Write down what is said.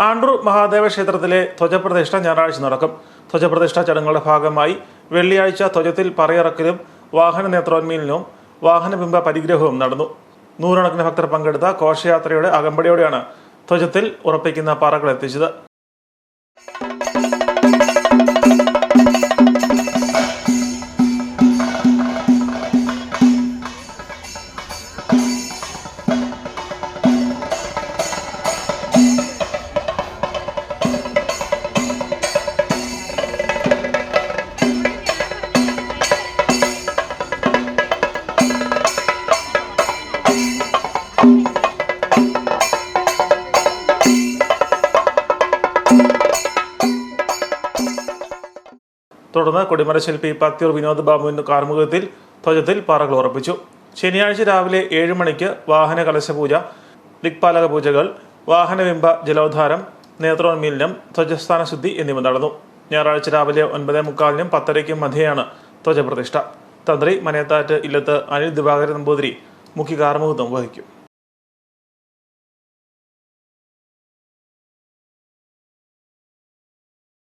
ആണ്ടൂർ മഹാദേവ ക്ഷേത്രത്തിലെ ധ്വജപ്രതിഷ്ഠ ഞായറാഴ്ച നടക്കും. ധ്വജപ്രതിഷ്ഠ ചടങ്ങുകളുടെ ഭാഗമായി വെള്ളിയാഴ്ച ധ്വജത്തിൽ പറയിറക്കലും വാഹന നേത്രോന്മീലനവും വാഹനബിംബ പരിഗ്രഹവും നടന്നു. നൂറുകണക്കിന് ഭക്തർ പങ്കെടുത്ത ഘോഷയാത്രയുടെ അകമ്പടിയോടെയാണ് ധ്വജത്തിൽ ഉറപ്പിക്കുന്ന പറകൾ എത്തിച്ചത്. തുടർന്ന് കൊടിമര ശില്പി പത്തിയൂർ വിനോദ് ബാബുവിന്റെ കാർമുകത്തിൽ ധ്വജത്തിൽ പറകൾ ഉറപ്പിച്ചു. ശനിയാഴ്ച രാവിലെ 7 മണിക്ക് വാഹന കലശപൂജ, ദിക്പാലക പൂജകൾ, വാഹനബിംബ ജലോദ്ധാരം, നേത്രോന്മീലനം, ധ്വജസ്ഥാന ശുദ്ധി എന്നിവ നടന്നു. ഞായറാഴ്ച രാവിലെ 9:45-നും 10:30-ക്കും മധ്യേയാണ് ധ്വജപ്രതിഷ്ഠ. തന്ത്രി മനേത്താറ്റ് ഇല്ലത്ത് അനിൽ ദിവാകരൻ നമ്പൂതിരി മുഖ്യ കാർമുകത്വം വഹിക്കും.